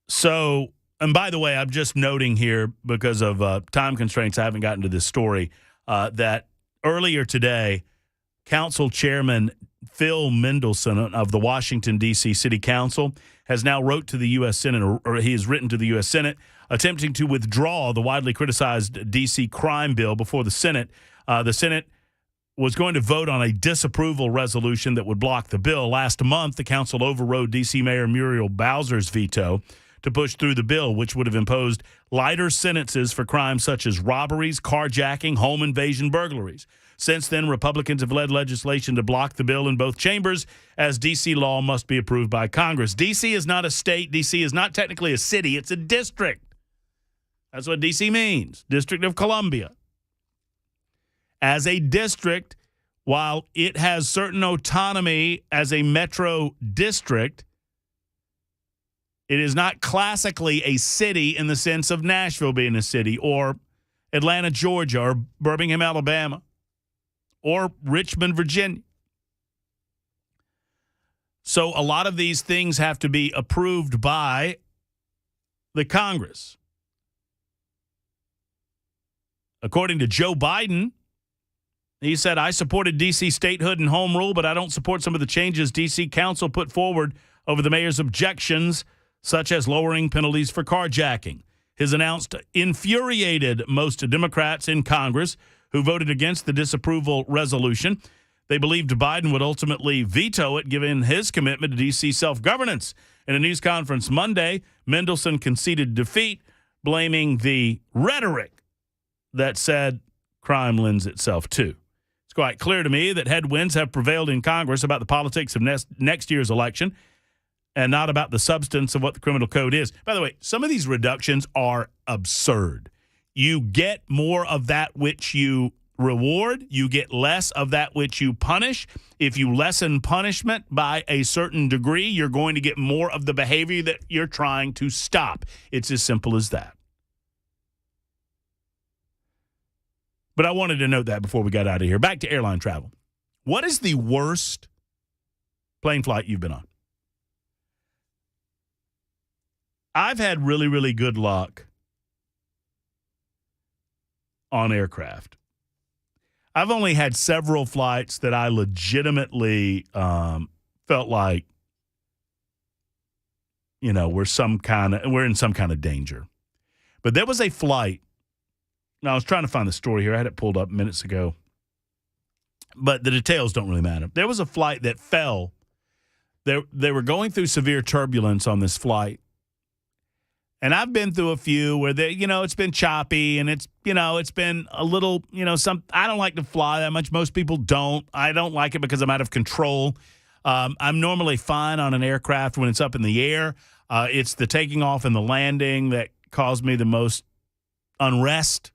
So, and by the way, I'm just noting here because of time constraints, I haven't gotten to this story, that earlier today, Council Chairman Phil Mendelson of the Washington, D.C. City Council has now wrote to the U.S. Senate, or he has written to the U.S. Senate, attempting to withdraw the widely criticized D.C. crime bill before the Senate. The Senate was going to vote on a disapproval resolution that would block the bill. Last month, the council overrode D.C. Mayor Muriel Bowser's veto to push through the bill, which would have imposed lighter sentences for crimes such as robberies, carjacking, home invasion, burglaries. Since then, Republicans have led legislation to block the bill in both chambers, as D.C. law must be approved by Congress. D.C. is not a state. D.C. is not technically a city. It's a district. That's what D.C. means, District of Columbia. As a district, while it has certain autonomy as a metro district, it is not classically a city in the sense of Nashville being a city, or Atlanta, Georgia, or Birmingham, Alabama, or Richmond, Virginia. So a lot of these things have to be approved by the Congress. According to Joe Biden, he said, I supported D.C. statehood and home rule, but I don't support some of the changes D.C. Council put forward over the mayor's objections, such as lowering penalties for carjacking. His announcement infuriated most Democrats in Congress who voted against the disapproval resolution. They believed Biden would ultimately veto it, given his commitment to D.C. self-governance. In a news conference Monday, Mendelson conceded defeat, blaming the rhetoric that said crime lends itself to. It's quite clear to me that headwinds have prevailed in Congress about the politics of next year's election and not about the substance of what the criminal code is. By the way, some of these reductions are absurd. You get more of that which you reward. You get less of that which you punish. If you lessen punishment by a certain degree, you're going to get more of the behavior that you're trying to stop. It's as simple as that. But I wanted to note that before we got out of here. Back to airline travel. What is the worst plane flight you've been on? I've had really, really good luck on aircraft. I've only had several flights that I legitimately felt like, we're in some kind of danger. But there was a flight. Now, I was trying to find the story here. I had it pulled up minutes ago. But the details don't really matter. There was a flight that fell. They were going through severe turbulence on this flight. And I've been through a few where it's been choppy and it's been a little, I don't like to fly that much. Most people don't. I don't like it because I'm out of control. I'm normally fine on an aircraft when it's up in the air. It's the taking off and the landing that caused me the most unrest.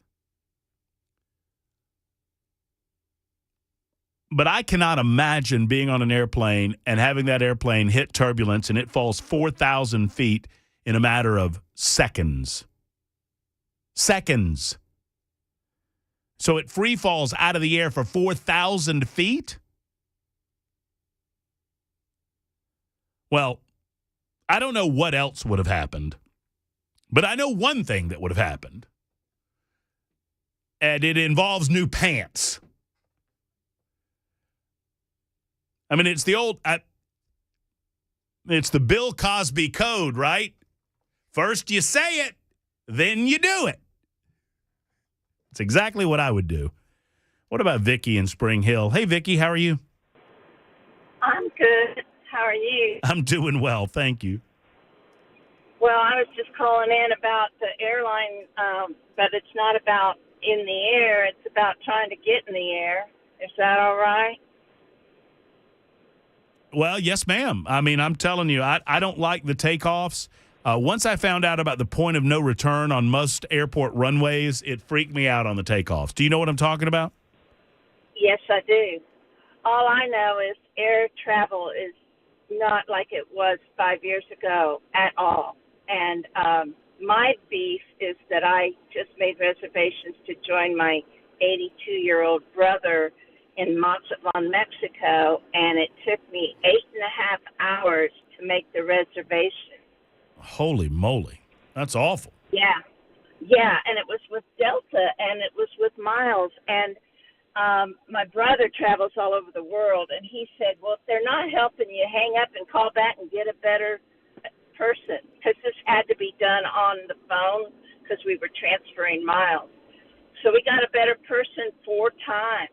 But I cannot imagine being on an airplane and having that airplane hit turbulence and it falls 4,000 feet in a matter of seconds. Seconds. So it free falls out of the air for 4,000 feet? Well, I don't know what else would have happened, but I know one thing that would have happened. And it involves new pants. I mean, it's the Bill Cosby code, right? First you say it, then you do it. It's exactly what I would do. What about Vicky in Spring Hill? Hey, Vicky, how are you? I'm good. How are you? I'm doing well, thank you. Well, I was just calling in about the airline, but it's not about in the air. It's about trying to get in the air. Is that all right? Well, yes, ma'am. I mean, I'm telling you, I don't like the takeoffs. Once I found out about the point of no return on most airport runways, it freaked me out on the takeoffs. Do you know what I'm talking about? Yes, I do. All I know is air travel is not like it was 5 years ago at all. And my beef is that I just made reservations to join my 82-year-old brother in Mazatlan, Mexico, and it took me 8.5 hours to make the reservation. Holy moly. That's awful. Yeah, and it was with Delta, and it was with Miles, and my brother travels all over the world, and he said, well, if they're not helping you, hang up and call back and get a better person, because this had to be done on the phone because we were transferring miles. So we got a better person 4 times,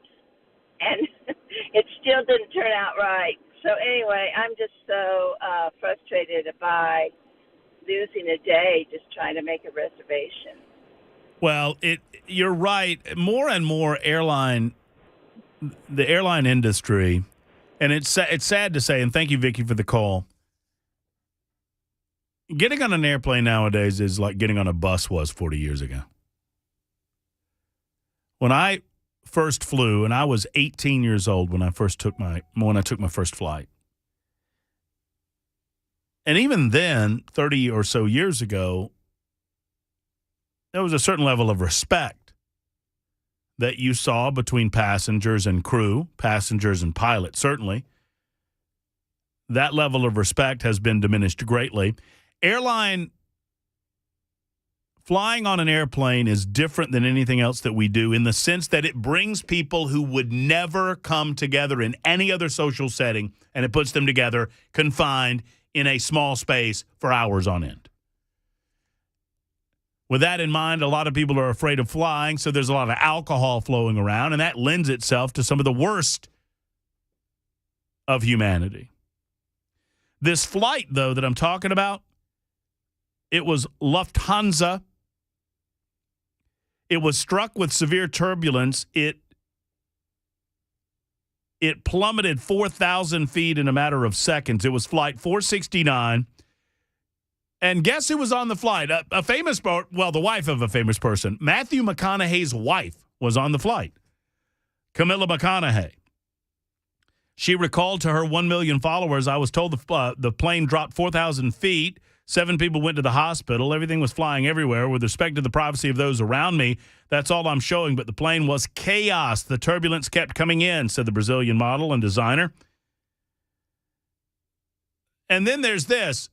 and it still didn't turn out right. So anyway, I'm just so frustrated by losing a day just trying to make a reservation. Well, you're right. More and more the airline industry, and it's sad to say, and thank you, Vicky, for the call. Getting on an airplane nowadays is like getting on a bus was 40 years ago. When I first flew, and I was 18 years old when I took my first flight. And even then, 30 or so years ago, there was a certain level of respect that you saw between passengers and crew, passengers and pilots, certainly. That level of respect has been diminished greatly. Flying on an airplane is different than anything else that we do in the sense that it brings people who would never come together in any other social setting, and it puts them together confined in a small space for hours on end. With that in mind, a lot of people are afraid of flying, so there's a lot of alcohol flowing around, and that lends itself to some of the worst of humanity. This flight, though, that I'm talking about, it was Lufthansa. It was struck with severe turbulence. It plummeted 4,000 feet in a matter of seconds. It was flight 469. And guess who was on the flight? A famous, the wife of a famous person. Matthew McConaughey's wife was on the flight. Camilla McConaughey. She recalled to her 1 million followers, I was told the plane dropped 4,000 feet. 7 people went to the hospital. Everything was flying everywhere. With respect to the privacy of those around me, that's all I'm showing. But the plane was chaos. The turbulence kept coming in, said the Brazilian model and designer. And then there's this.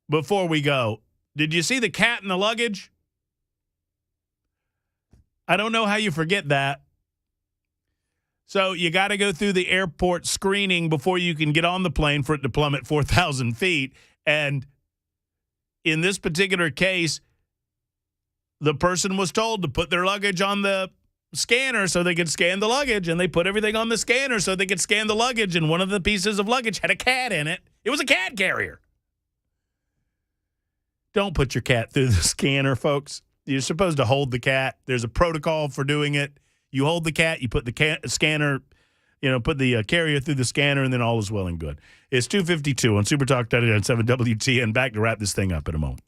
Before we go, did you see the cat in the luggage? I don't know how you forget that. So you got to go through the airport screening before you can get on the plane for it to plummet 4,000 feet. And in this particular case, the person was told to put their luggage on the scanner so they could scan the luggage. And they put everything on the scanner so they could scan the luggage. And one of the pieces of luggage had a cat in it. It was a cat carrier. Don't put your cat through the scanner, folks. You're supposed to hold the cat. There's a protocol for doing it. You hold the cat, you put the scanner, put the carrier through the scanner, and then all is well and good. It's 2:52 on Super Talk 99.7 WTN. Back to wrap this thing up in a moment.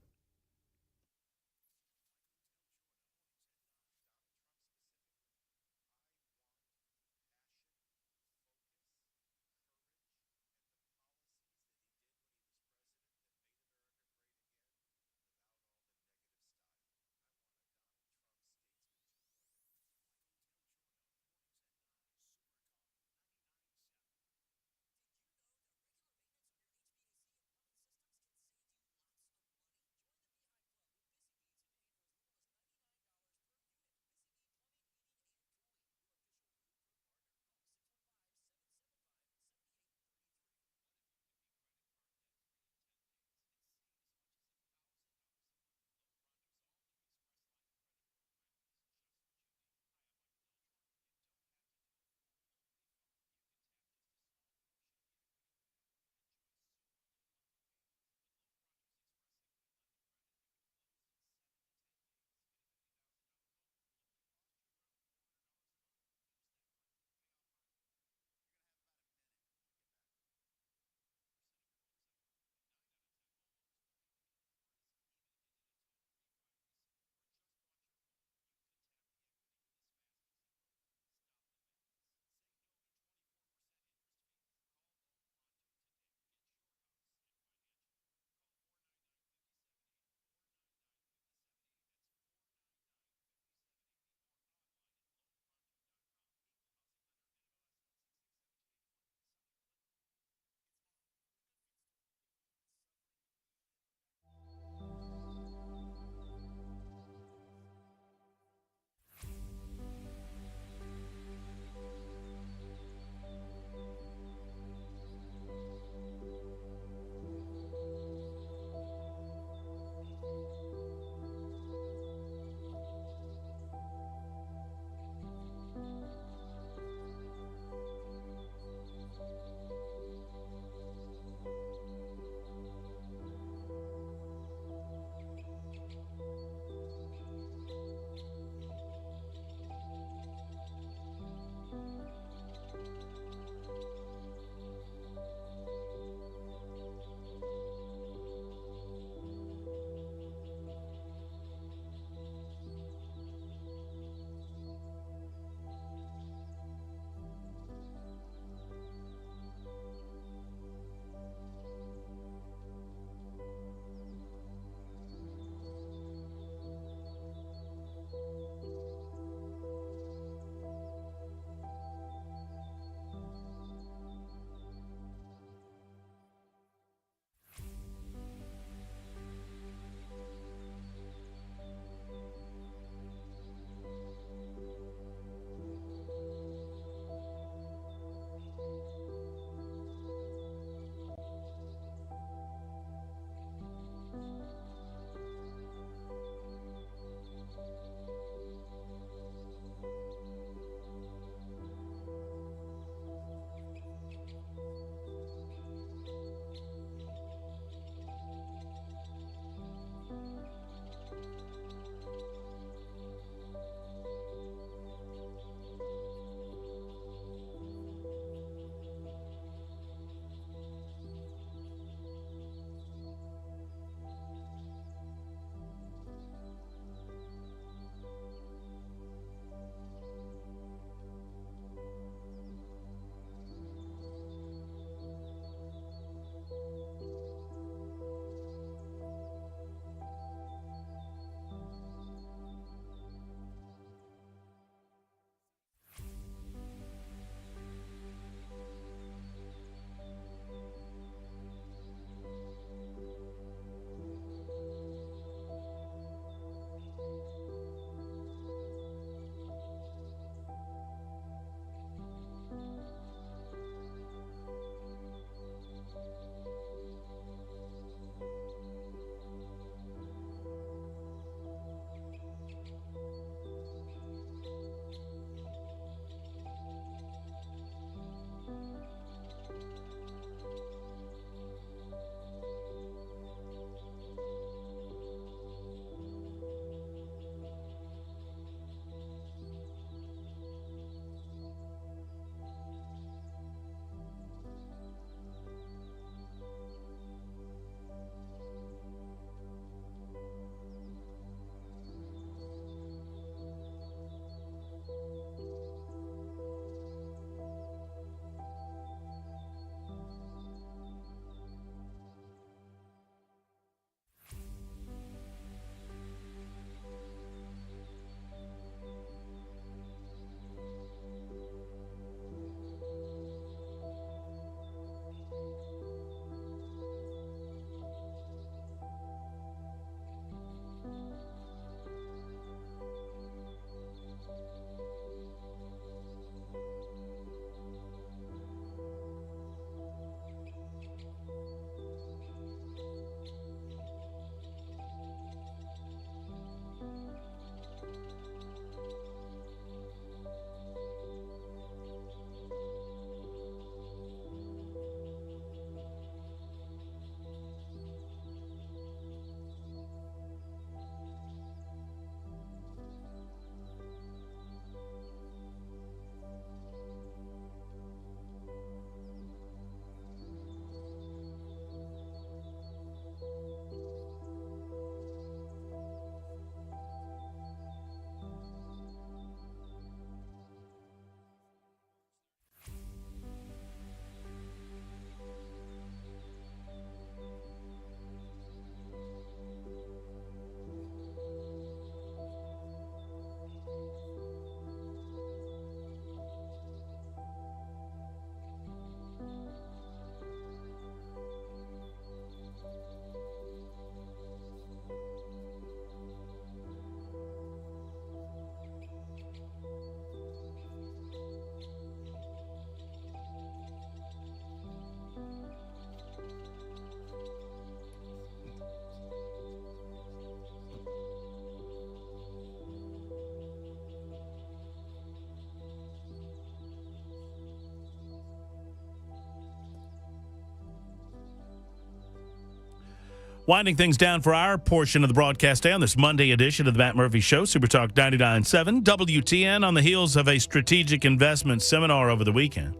Winding things down for our portion of the broadcast day on this Monday edition of the Matt Murphy Show, Super Talk 99.7, WTN, on the heels of a strategic investment seminar over the weekend.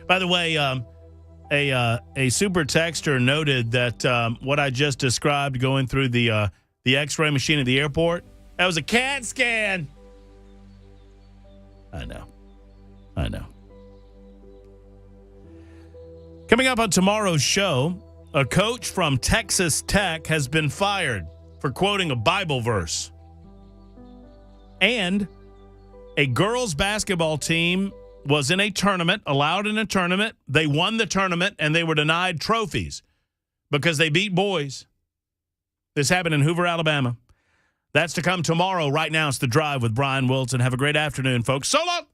By the way, a super texter noted that what I just described going through the X-ray machine at the airport, that was a CAT scan. I know. Coming up on tomorrow's show, a coach from Texas Tech has been fired for quoting a Bible verse. And a girls' basketball team was in a tournament, allowed in a tournament. They won the tournament, and they were denied trophies because they beat boys. This happened in Hoover, Alabama. That's to come tomorrow. Right now, it's The Drive with Brian Wilson. Have a great afternoon, folks. So long!